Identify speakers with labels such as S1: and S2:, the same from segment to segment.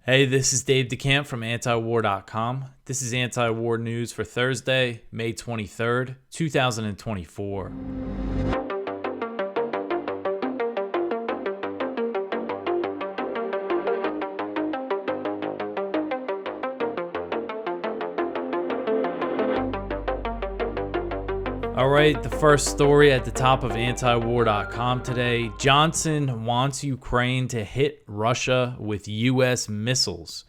S1: Hey, this is Dave DeCamp from antiwar.com. This is anti-war news for Thursday, May 23rd, 2024. All right, the first story at the top of antiwar.com today. Johnson wants Ukraine to hit Russia with U.S. missiles.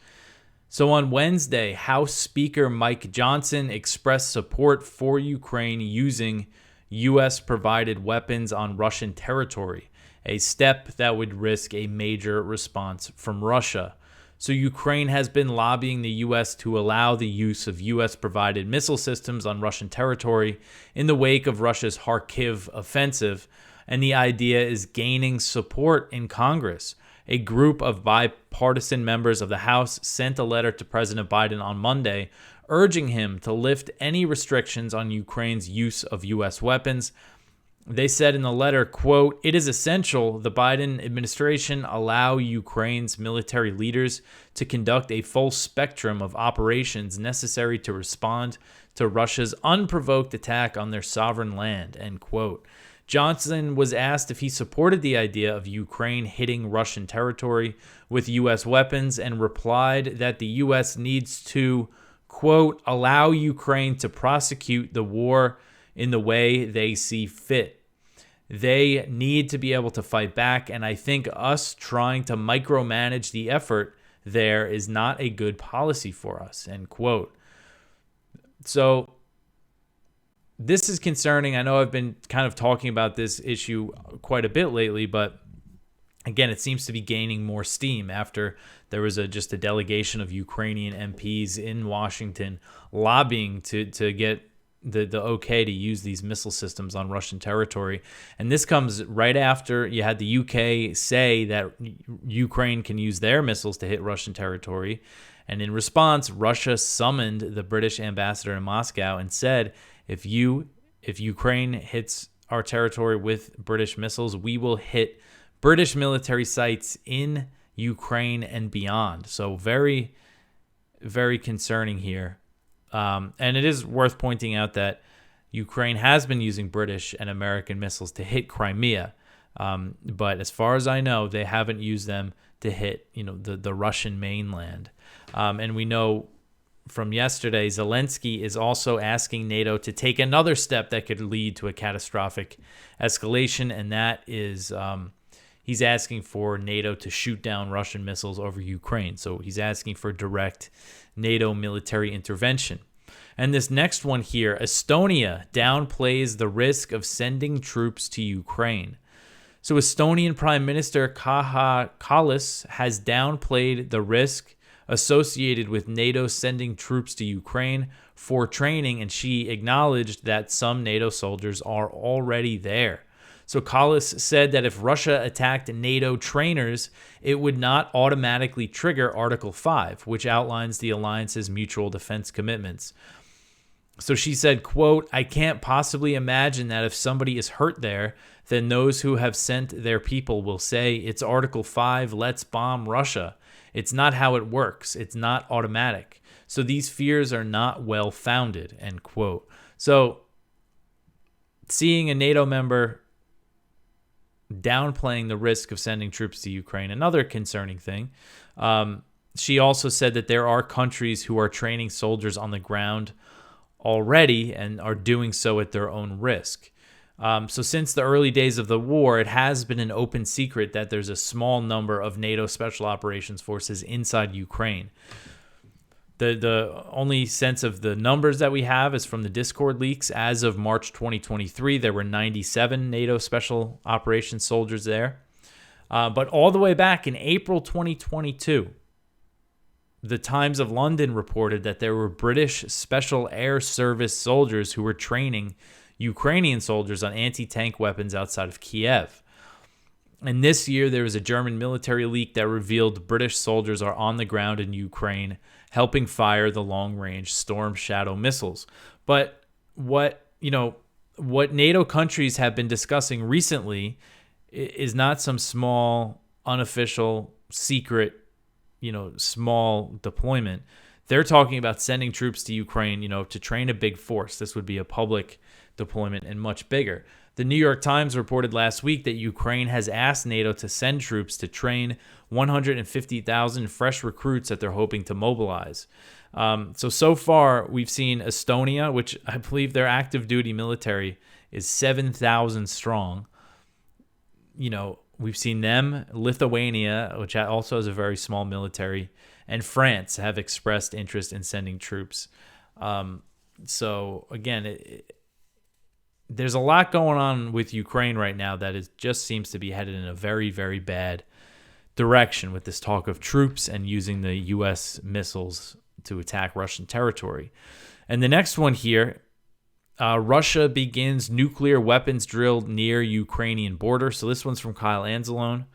S1: So on Wednesday, House Speaker Mike Johnson expressed support for Ukraine using U.S.-provided weapons on Russian territory, a step that would risk a major response from Russia. So Ukraine has been lobbying the U.S. to allow the use of U.S.-provided missile systems on Russian territory in the wake of Russia's Kharkiv offensive, and the idea is gaining support in Congress. A group of bipartisan members of the House sent a letter to President Biden on Monday urging him to lift any restrictions on Ukraine's use of U.S. weapons. They said in the letter, quote, "It is essential the Biden administration allow Ukraine's military leaders to conduct a full spectrum of operations necessary to respond to Russia's unprovoked attack on their sovereign land," end quote. Johnson was asked if he supported the idea of Ukraine hitting Russian territory with U.S. weapons and replied that the U.S. needs to, quote, "allow Ukraine to prosecute the war in the way they see fit. They need to be able to fight back, and I think us trying to micromanage the effort there is not a good policy for us," end quote. So this is concerning. I know I've been kind of talking about this issue quite a bit lately, but again, it seems to be gaining more steam after there was just a delegation of Ukrainian MPs in Washington lobbying to get the okay to use these missile systems on Russian territory. And this comes right after you had the UK say that Ukraine can use their missiles to hit Russian territory. And in response, Russia summoned the British ambassador in Moscow and said, if Ukraine hits our territory with British missiles, we will hit British military sites in Ukraine and beyond. So very, very concerning here. And it is worth pointing out that Ukraine has been using British and American missiles to hit Crimea. But as far as I know, they haven't used them to hit, the Russian mainland. And we know from yesterday, Zelensky is also asking NATO to take another step that could lead to a catastrophic escalation. And that is he's asking for NATO to shoot down Russian missiles over Ukraine. So he's asking for direct NATO military intervention. And this next one here, Estonia downplays the risk of sending troops to Ukraine. So Estonian Prime Minister Kaja Kallas has downplayed the risk associated with NATO sending troops to Ukraine for training, and she acknowledged that some NATO soldiers are already there. So Kallas said that if Russia attacked NATO trainers, it would not automatically trigger Article 5, which outlines the alliance's mutual defense commitments. So she said, quote, "I can't possibly imagine that if somebody is hurt there, then those who have sent their people will say, it's Article 5, let's bomb Russia. It's not how it works. It's not automatic. So these fears are not well-founded," end quote. So seeing a NATO member downplaying the risk of sending troops to Ukraine, another concerning thing. She also said that there are countries who are training soldiers on the ground already and are doing so at their own risk. So since the early days of the war, it has been an open secret that there's a small number of NATO Special Operations Forces inside Ukraine. The only sense of the numbers that we have is from the Discord leaks. As of March 2023, there were 97 NATO Special Operations soldiers there. But all the way back in April 2022, the Times of London reported that there were British Special Air Service soldiers who were training Ukrainian soldiers on anti-tank weapons outside of Kiev. And this year, there was a German military leak that revealed British soldiers are on the ground in Ukraine helping fire the long-range Storm Shadow missiles. But what NATO countries have been discussing recently is not some small, unofficial, secret small deployment. They're talking about sending troops to Ukraine, to train a big force. This would be a public deployment and much bigger. The New York Times reported last week that Ukraine has asked NATO to send troops to train 150,000 fresh recruits that they're hoping to mobilize. So far, we've seen Estonia, which I believe their active duty military is 7,000 strong. We've seen them, Lithuania, which also has a very small military, and France have expressed interest in sending troops. So again, there's a lot going on with Ukraine right now that just seems to be headed in a very, very bad direction with this talk of troops and using the U.S. missiles to attack Russian territory. And the next one here, Russia begins nuclear weapons drill near Ukrainian border. So this one's from Kyle Anzalone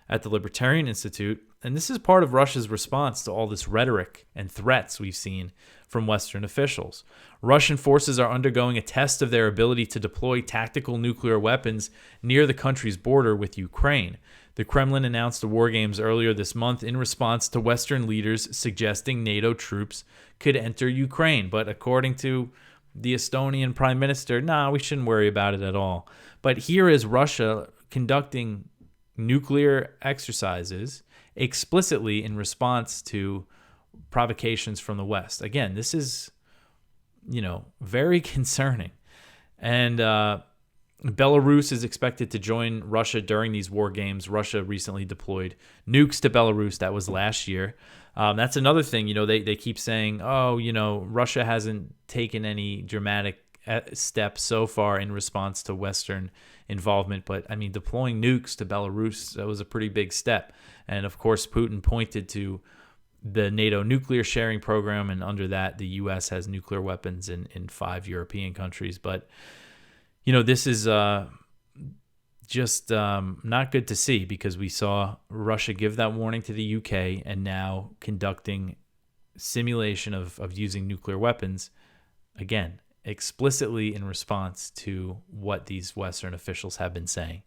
S1: at the Libertarian Institute. And this is part of Russia's response to all this rhetoric and threats we've seen from Western officials. Russian forces are undergoing a test of their ability to deploy tactical nuclear weapons near the country's border with Ukraine. The Kremlin announced the war games earlier this month in response to Western leaders suggesting NATO troops could enter Ukraine. But according to the Estonian prime minister, we shouldn't worry about it at all. But here is Russia conducting nuclear exercises explicitly in response to provocations from the West. Again, this is, very concerning. And Belarus is expected to join Russia during these war games. Russia recently deployed nukes to Belarus. That was last year. That's another thing. They keep saying, Russia hasn't taken any dramatic steps so far in response to Western involvement. But, deploying nukes to Belarus, that was a pretty big step. And, of course, Putin pointed to the NATO nuclear sharing program, and under that, the U.S. has nuclear weapons in 5 European countries. But, this is just not good to see, because we saw Russia give that warning to the UK and now conducting simulation of using nuclear weapons, again, explicitly in response to what these Western officials have been saying.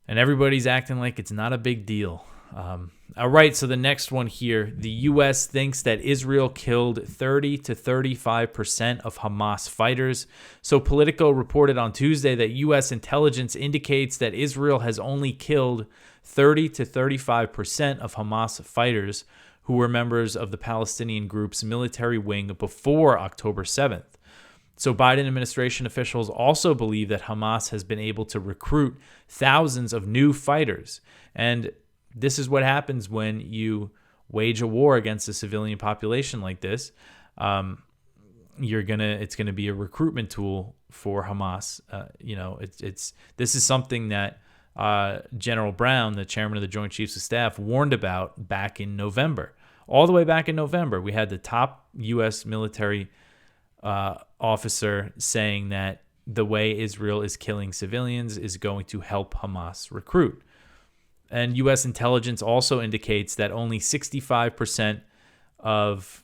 S1: And everybody's acting like it's not a big deal. All right, so the next one here, the U.S. thinks that Israel killed 30 to 35% of Hamas fighters. So Politico reported on Tuesday that U.S. intelligence indicates that Israel has only killed 30 to 35% of Hamas fighters who were members of the Palestinian group's military wing before October 7th. So Biden administration officials also believe that Hamas has been able to recruit thousands of new fighters. And this is what happens when you wage a war against a civilian population like this. It's gonna be a recruitment tool for Hamas. This is something that General Brown, the chairman of the Joint Chiefs of Staff, warned about back in November. All the way back in November, we had the top U.S. military officer saying that the way Israel is killing civilians is going to help Hamas recruit. And U.S. intelligence also indicates that only 65% of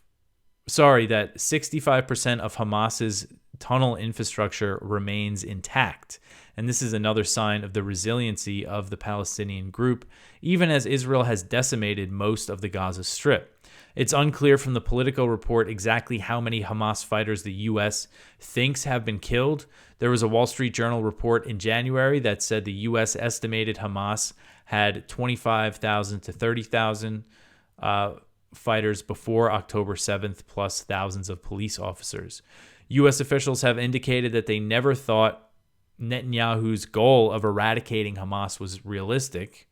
S1: Hamas's tunnel infrastructure remains intact. And this is another sign of the resiliency of the Palestinian group, even as Israel has decimated most of the Gaza Strip. It's unclear from the Politico report exactly how many Hamas fighters the U.S. thinks have been killed. There was a Wall Street Journal report in January that said the U.S. estimated Hamas had 25,000 to 30,000 fighters before October 7th, plus thousands of police officers. U.S. officials have indicated that they never thought Netanyahu's goal of eradicating Hamas was realistic,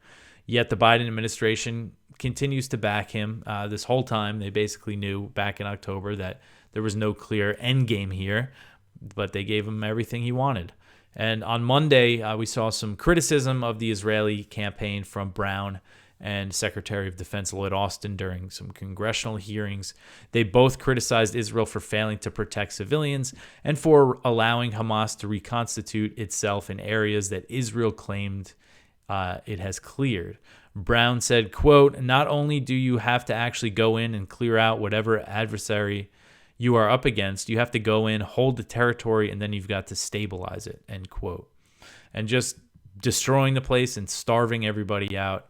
S1: yet the Biden administration continues to back him. This whole time, they basically knew back in October that there was no clear end game here, but they gave him everything he wanted. And on Monday, we saw some criticism of the Israeli campaign from Brown and Secretary of Defense Lloyd Austin during some congressional hearings. They both criticized Israel for failing to protect civilians and for allowing Hamas to reconstitute itself in areas that Israel claimed it has cleared. Brown said, quote, "Not only do you have to actually go in and clear out whatever adversary you are up against, you have to go in, hold the territory, and then you've got to stabilize it," end quote. And just destroying the place and starving everybody out.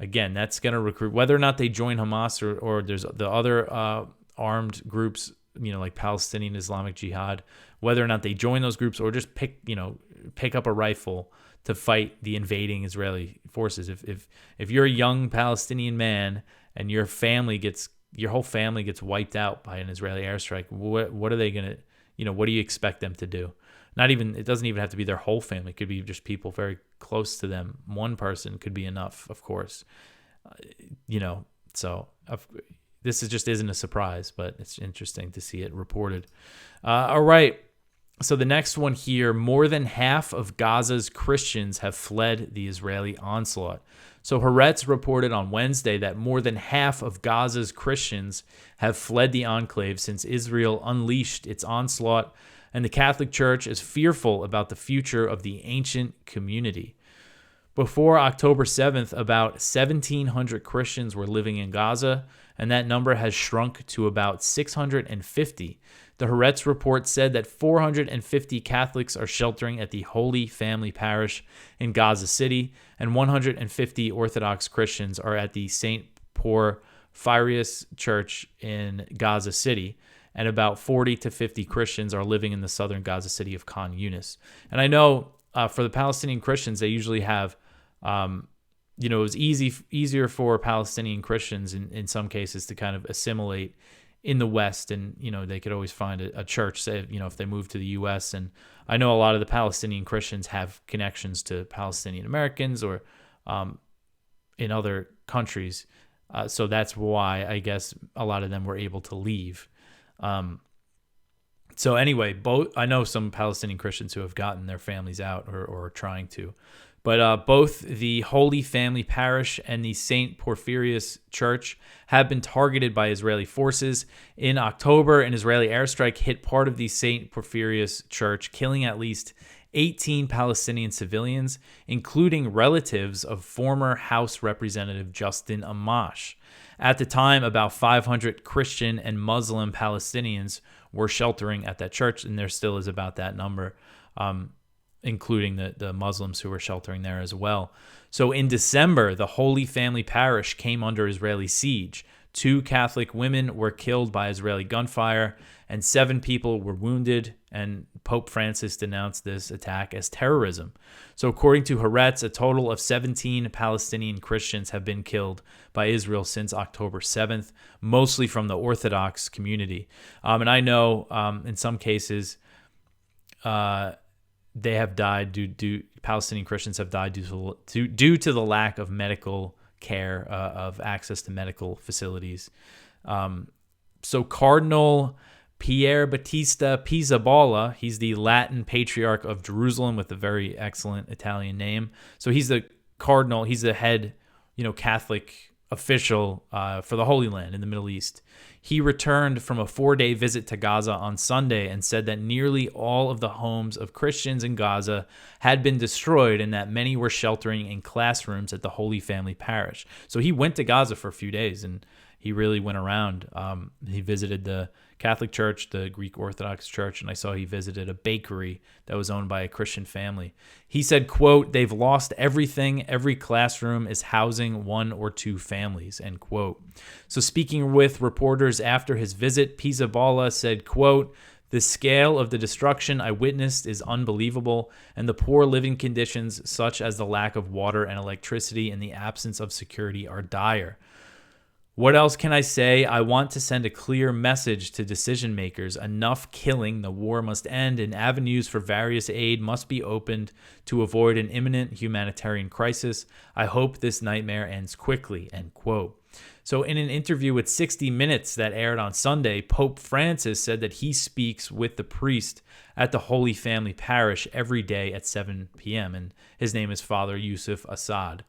S1: again, that's going to recruit, whether or not they join Hamas or there's the other armed groups, like Palestinian Islamic Jihad, whether or not they join those groups or just pick up a rifle to fight the invading Israeli forces. If you're a young Palestinian man and your whole family gets wiped out by an Israeli airstrike, what are they going to, what do you expect them to do? It doesn't even have to be their whole family. It could be just people very close to them. One person could be enough, of course. So this just isn't a surprise, but it's interesting to see it reported. All right. So the next one here, more than half of Gaza's Christians have fled the Israeli onslaught. So Haaretz reported on Wednesday that more than half of Gaza's Christians have fled the enclave since Israel unleashed its onslaught, and the Catholic Church is fearful about the future of the ancient community. Before October 7th, about 1,700 Christians were living in Gaza, and that number has shrunk to about 650. The Haaretz report said that 450 Catholics are sheltering at the Holy Family Parish in Gaza City, and 150 Orthodox Christians are at the St. Porphyrius Church in Gaza City, and about 40 to 50 Christians are living in the southern Gaza city of Khan Yunis. And I know for the Palestinian Christians, they usually have, it was easier for Palestinian Christians in some cases to kind of assimilate in the West, and they could always find a church, say, if they move to the U.S. And I know a lot of the Palestinian Christians have connections to Palestinian Americans or in other countries, so that's why I guess a lot of them were able to leave. So anyway, I know some Palestinian Christians who have gotten their families out or are trying to. But both the Holy Family Parish and the St. Porphyrius Church have been targeted by Israeli forces. In October, an Israeli airstrike hit part of the St. Porphyrius Church, killing at least 18 Palestinian civilians, including relatives of former House Representative Justin Amash. At the time, about 500 Christian and Muslim Palestinians were sheltering at that church, and there still is about that number, including the Muslims who were sheltering there as well. So in December, the Holy Family Parish came under Israeli siege. 2 Catholic women were killed by Israeli gunfire, and 7 people were wounded, and Pope Francis denounced this attack as terrorism. So according to Haaretz, a total of 17 Palestinian Christians have been killed by Israel since October 7th, mostly from the Orthodox community. And I know in some cases they have died Palestinian Christians have died due to the lack of medical care, of access to medical facilities. So Cardinal Pier Battista Pizzaballa, he's the Latin Patriarch of Jerusalem with a very excellent Italian name. So he's the cardinal, he's the head, Catholic official for the Holy Land in the Middle East. He returned from a 4-day visit to Gaza on Sunday and said that nearly all of the homes of Christians in Gaza had been destroyed and that many were sheltering in classrooms at the Holy Family Parish. So he went to Gaza for a few days and he really went around. He visited the Catholic Church, the Greek Orthodox Church, and I saw he visited a bakery that was owned by a Christian family. He said, quote, "They've lost everything. Every classroom is housing 1 or 2 families," end quote. So speaking with reporters after his visit, Pizzaballa said, quote, "The scale of the destruction I witnessed is unbelievable, and the poor living conditions, such as the lack of water and electricity and the absence of security, are dire. What else can I say? I want to send a clear message to decision makers. Enough killing. The war must end, and avenues for various aid must be opened to avoid an imminent humanitarian crisis. I hope this nightmare ends quickly," end quote. So in an interview with 60 Minutes that aired on Sunday, Pope Francis said that he speaks with the priest at the Holy Family Parish every day at 7 p.m., and his name is Father Yusuf Assad.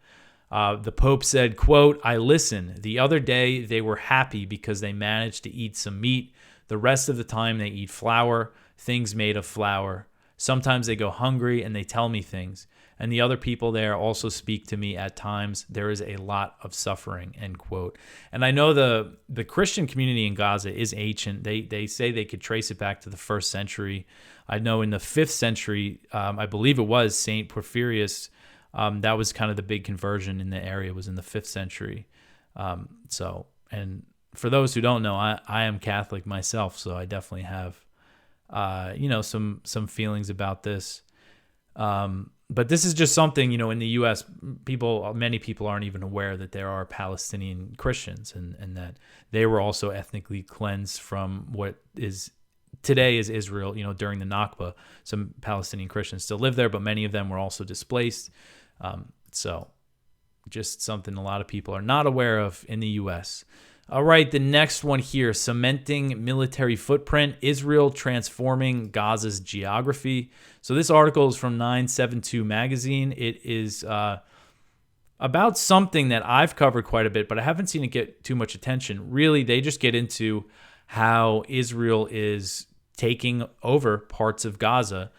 S1: The Pope said, quote, "I listen. The other day they were happy because they managed to eat some meat. The rest of the time they eat flour, things made of flour. Sometimes they go hungry and they tell me things. And the other people there also speak to me at times. There is a lot of suffering," end quote. And I know the Christian community in Gaza is ancient. They say they could trace it back to the 1st century. I know in the 5th century, I believe it was St. Porphyrius That was kind of the big conversion in the area, was in the 5th century. And for those who don't know, I am Catholic myself, so I definitely have, some feelings about this. But this is just something, in the U.S., many people aren't even aware that there are Palestinian Christians and that they were also ethnically cleansed from what is today is Israel. During the Nakba, some Palestinian Christians still live there, but many of them were also displaced. So just something a lot of people are not aware of in the U.S. All right, the next one here, cementing military footprint, Israel transforming Gaza's geography. So this article is from 972 magazine. It is about something that I've covered quite a bit, but I haven't seen it get too much attention. Really, they just get into how Israel is taking over parts of Gaza,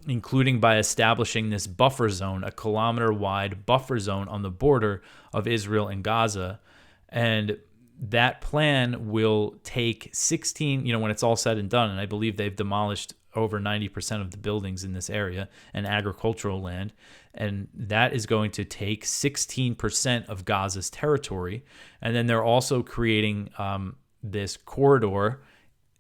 S1: including by establishing this buffer zone, a kilometer-wide buffer zone on the border of Israel and Gaza. And that plan will take 16, when it's all said and done, and I believe they've demolished over 90% of the buildings in this area and agricultural land, and that is going to take 16% of Gaza's territory. And then they're also creating this corridor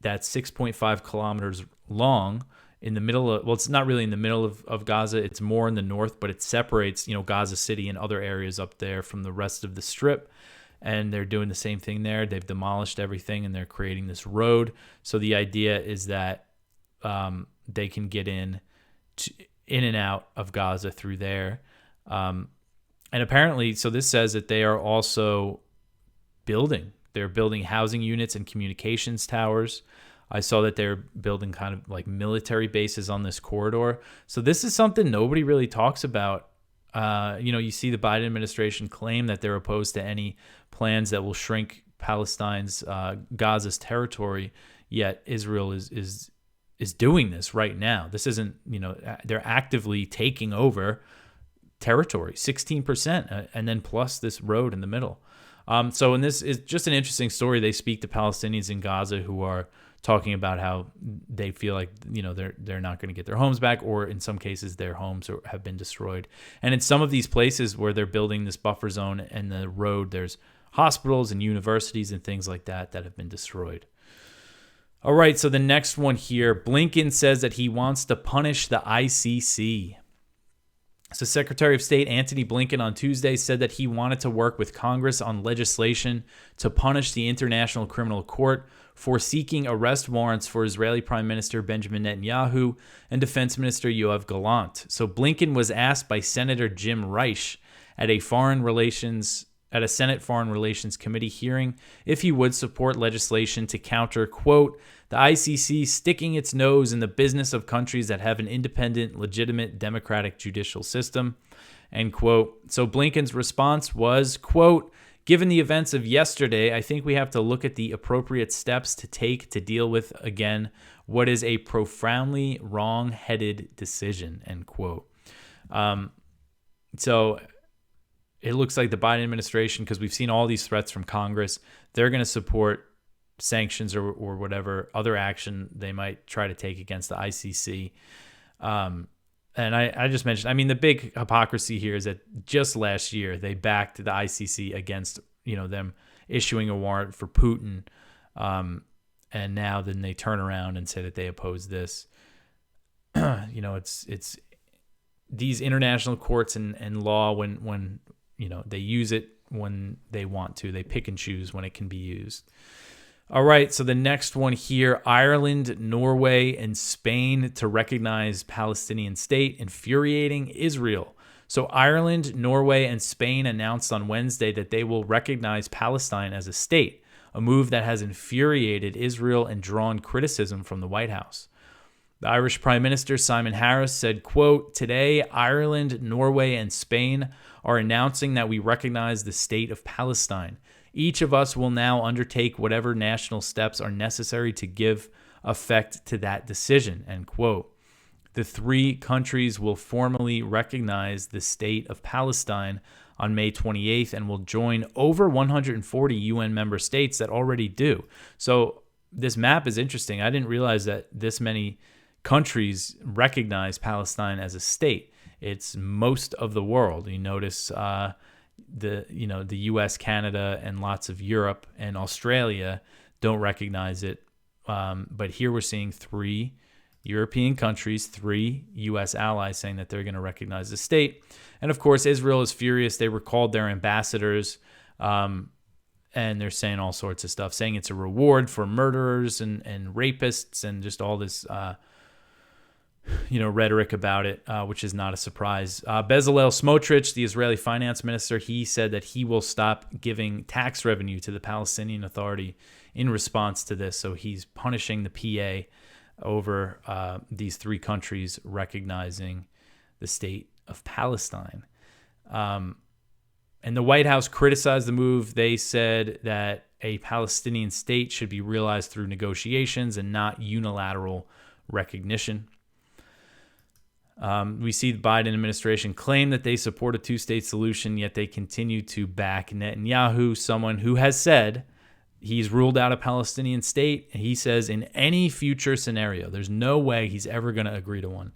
S1: that's 6.5 kilometers long in the middle of, well, it's not really in the middle of Gaza, it's more in the north, but it separates, Gaza City and other areas up there from the rest of the Strip. And they're doing the same thing there. They've demolished everything and they're creating this road. So the idea is that they can get in and out of Gaza through there. And apparently, so this says that they are also they're building housing units and communications towers. I saw that they're building kind of like military bases on this corridor. So this is something nobody really talks about. You see the Biden administration claim that they're opposed to any plans that will shrink Palestine's Gaza's territory, yet Israel is doing this right now. This isn't, they're actively taking over territory, 16%, and then plus this road in the middle. So in this is just an interesting story. They speak to Palestinians in Gaza who are talking about how they feel like, they're not going to get their homes back, or in some cases their homes have been destroyed. And in some of these places where they're building this buffer zone and the road, there's hospitals and universities and things like that have been destroyed. All right, so the next one here, Blinken says that he wants to punish the ICC. So Secretary of State Antony Blinken on Tuesday said that he wanted to work with Congress on legislation to punish the International Criminal Court for seeking arrest warrants for Israeli Prime Minister Benjamin Netanyahu and Defense Minister Yoav Gallant. So Blinken was asked by Senator Jim Reich at a Senate Foreign Relations Committee hearing if he would support legislation to counter, quote, the ICC sticking its nose in the business of countries that have an independent, legitimate, democratic judicial system, end quote. So Blinken's response was, quote, given the events of yesterday, I think we have to look at the appropriate steps to take to deal with, again, what is a profoundly wrong-headed decision, end quote. So it looks like the Biden administration, because we've seen all these threats from Congress, they're going to support sanctions or whatever other action they might try to take against the ICC. And I just mentioned, the big hypocrisy here is that just last year they backed the ICC against, them issuing a warrant for Putin. And now then they turn around and say that they oppose this. It's these international courts and law when they use it when they want to. They pick and choose when it can be used. All right, so the next one here, Ireland, Norway, and Spain to recognize Palestinian state, infuriating Israel. So Ireland, Norway, and Spain announced on Wednesday that they will recognize Palestine as a state, a move that has infuriated Israel and drawn criticism from the White House. The Irish Prime Minister Simon Harris said, quote, today, Ireland, Norway, and Spain are announcing that we recognize the state of Palestine. Each of us will now undertake whatever national steps are necessary to give effect to that decision, end quote. The three countries will formally recognize the state of Palestine on May 28th and will join over 140 UN member states that already do. So this map is interesting. I didn't realize that this many countries recognize Palestine as a state. It's most of the world. You notice the U.S., Canada, and lots of Europe and Australia don't recognize it. But here we're seeing 3 European countries, 3 U.S. allies saying that they're going to recognize the state. And of course, Israel is furious. They recalled their ambassadors, and they're saying all sorts of stuff, saying it's a reward for murderers and rapists and just all this rhetoric about it, which is not a surprise. Bezalel Smotrich, the Israeli finance minister, he said that he will stop giving tax revenue to the Palestinian Authority in response to this. So he's punishing the PA over these 3 countries recognizing the state of Palestine. And the White House criticized the move. They said that a Palestinian state should be realized through negotiations and not unilateral recognition. We see the Biden administration claim that they support a 2-state solution, yet they continue to back Netanyahu, someone who has said he's ruled out a Palestinian state. He says in any future scenario, there's no way he's ever going to agree to one.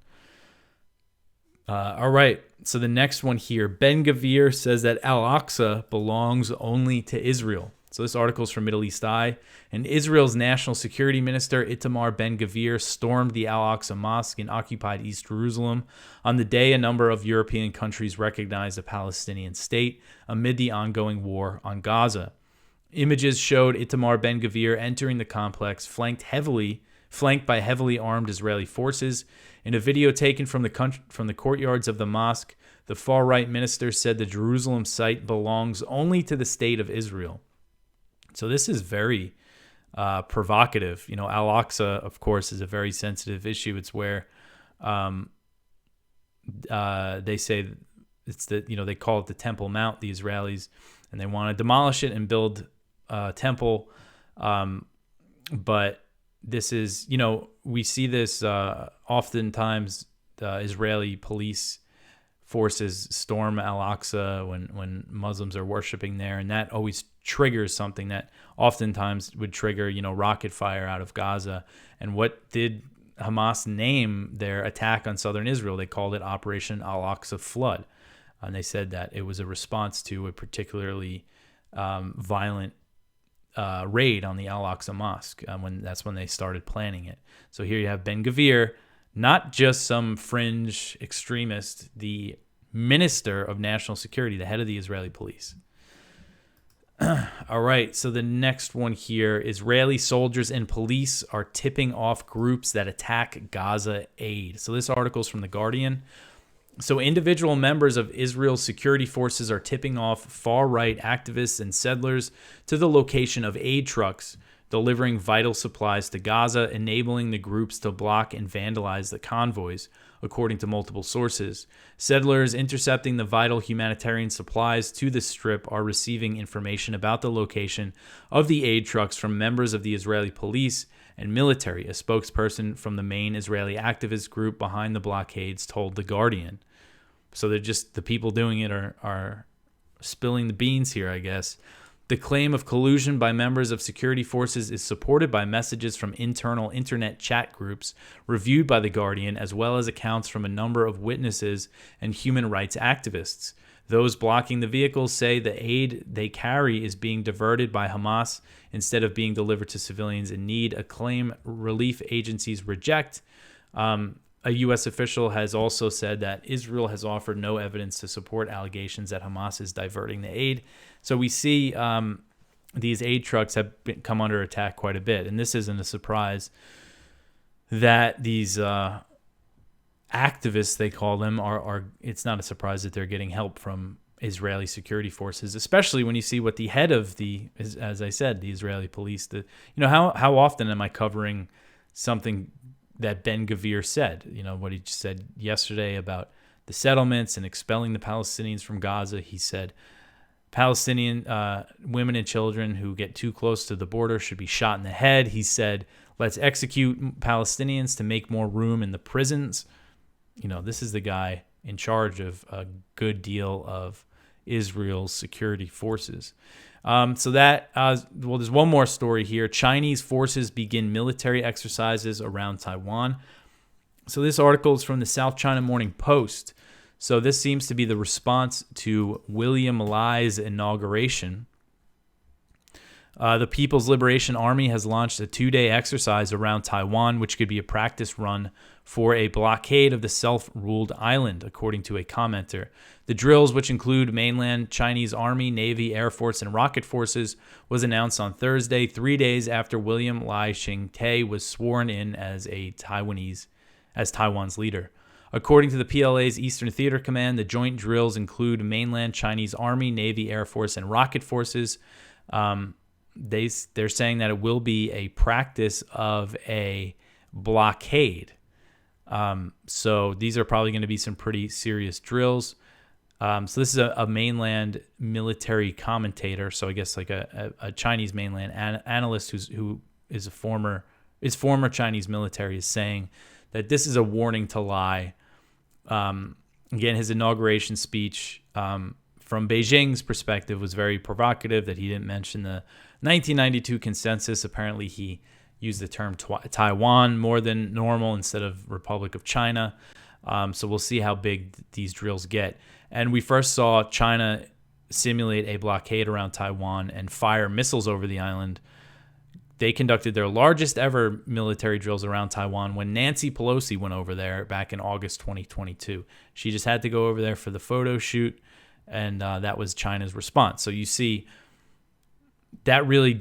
S1: All right, so the next one here, Ben Gvir says that Al-Aqsa belongs only to Israel. So this article is from Middle East Eye. And Israel's National Security Minister Itamar Ben-Gvir stormed the Al-Aqsa Mosque in occupied East Jerusalem on the day a number of European countries recognized a Palestinian state amid the ongoing war on Gaza. Images showed Itamar Ben-Gvir entering the complex, flanked by heavily armed Israeli forces. In a video taken from the courtyards of the mosque, the far-right minister said the Jerusalem site belongs only to the state of Israel. So this is very provocative. Al-Aqsa, of course, is a very sensitive issue. It's where they say it's they call it the Temple Mount, the Israelis, and they want to demolish it and build a temple. But this is, we see this oftentimes. Israeli police forces storm Al-Aqsa when Muslims are worshiping there, and that always triggers something that oftentimes would trigger, rocket fire out of Gaza. And what did Hamas name their attack on southern Israel? They called it Operation Al-Aqsa Flood, and they said that it was a response to a particularly violent raid on the Al-Aqsa Mosque. That's when they started planning it. So here you have Ben-Gvir, not just some fringe extremist, the Minister of National Security, the head of the Israeli police. All right, so the next one here, Israeli soldiers and police are tipping off groups that attack Gaza aid. So this article is from The Guardian. So individual members of Israel's security forces are tipping off far-right activists and settlers to the location of aid trucks delivering vital supplies to Gaza, enabling the groups to block and vandalize the convoys, according to multiple sources. Settlers intercepting the vital humanitarian supplies to the strip are receiving information about the location of the aid trucks from members of the Israeli police and military, a spokesperson from the main Israeli activist group behind the blockades told The Guardian. So they're just, the people doing it are spilling the beans here, I guess. The claim of collusion by members of security forces is supported by messages from internal internet chat groups reviewed by The Guardian, as well as accounts from a number of witnesses and human rights activists. Those blocking the vehicles say the aid they carry is being diverted by Hamas instead of being delivered to civilians in need, a claim relief agencies reject. A U.S. official has also said that Israel has offered no evidence to support allegations that Hamas is diverting the aid. So we see these aid trucks have come under attack quite a bit. And this isn't a surprise that these activists, they call them, are it's not a surprise that they're getting help from Israeli security forces, especially when you see what the head of as I said, the Israeli police, how often am I covering something that Ben-Gvir said, what he said yesterday about the settlements and expelling the Palestinians from Gaza. He said Palestinian women and children who get too close to the border should be shot in the head. He said, let's execute Palestinians to make more room in the prisons. This is the guy in charge of a good deal of Israel's security forces. There's one more story here. Chinese forces begin military exercises around Taiwan. So this article is from the South China Morning Post. So this seems to be the response to William Lai's inauguration. The People's Liberation Army has launched a 2-day exercise around Taiwan, which could be a practice run for a blockade of the self-ruled island, according to a commenter. The drills, which include mainland Chinese Army, Navy, Air Force, and rocket forces, was announced on Thursday, 3 days after William Lai Ching-te was sworn in as Taiwan's leader. According to the PLA's Eastern Theater Command, the joint drills include mainland Chinese Army, Navy, Air Force, and rocket forces. They're saying that it will be a practice of a blockade. So these are probably going to be some pretty serious drills. So this is a mainland military commentator. So I guess like a Chinese mainland analyst who is former Chinese military is saying that this is a warning to Lai. Again, his inauguration speech from Beijing's perspective was very provocative, that he didn't mention the 1992 consensus. Apparently, he used the term Taiwan more than normal instead of Republic of China. So we'll see how big these drills get. And we first saw China simulate a blockade around Taiwan and fire missiles over the island. They conducted their largest ever military drills around Taiwan when Nancy Pelosi went over there back in August 2022. She just had to go over there for the photo shoot, and that was China's response. So you see, that really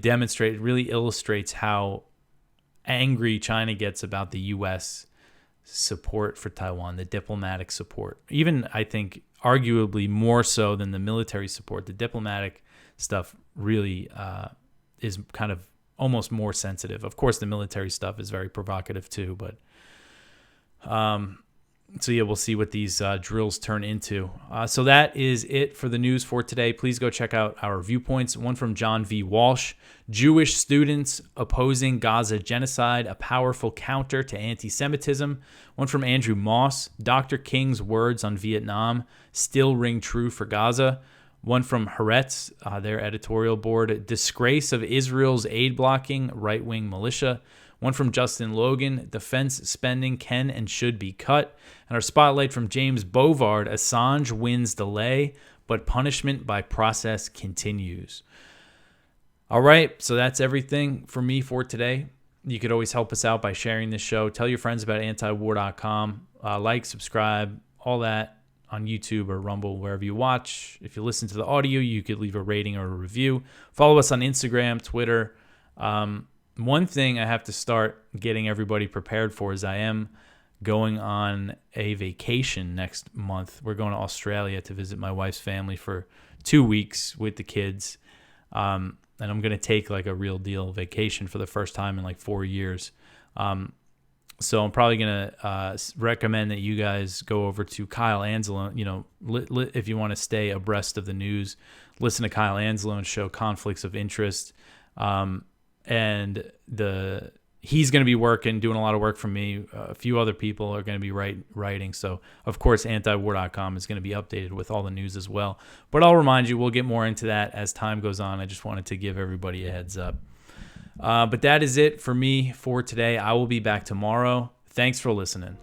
S1: illustrates how angry China gets about the U.S. support for Taiwan, the diplomatic support. Even, I think, arguably more so than the military support. The diplomatic stuff really is kind of almost more sensitive. Of course, the military stuff is very provocative too, but so yeah, we'll see what these drills turn into. So that is it for the news for today. Please go check out our Viewpoints. One from John V. Walsh: Jewish students opposing Gaza genocide, a powerful counter to anti-Semitism. One from Andrew Moss: Dr. King's words on Vietnam still ring true for Gaza. One from Haaretz, their editorial board: disgrace of Israel's aid blocking right-wing militia. One from Justin Logan: defense spending can and should be cut. And our spotlight from James Bovard: Assange wins delay, but punishment by process continues. All right, so that's everything for me for today. You could always help us out by sharing this show. Tell your friends about antiwar.com. Like, subscribe, all that on YouTube or Rumble, wherever you watch. If you listen to the audio, you could leave a rating or a review. Follow us on Instagram, Twitter. One thing I have to start getting everybody prepared for is I am going on a vacation next month. We're going to Australia to visit my wife's family for 2 weeks with the kids. And I'm going to take like a real deal vacation for the first time in like 4 years. So I'm probably going to recommend that you guys go over to Kyle Anzalone. You know, if you want to stay abreast of the news, listen to Kyle Anzalone's show, Conflicts of Interest. And he's going to be doing a lot of work for me. A few other people are going to be writing. So, of course, antiwar.com is going to be updated with all the news as well. But I'll remind you, we'll get more into that as time goes on. I just wanted to give everybody a heads up. But that is it for me for today. I will be back tomorrow. Thanks for listening.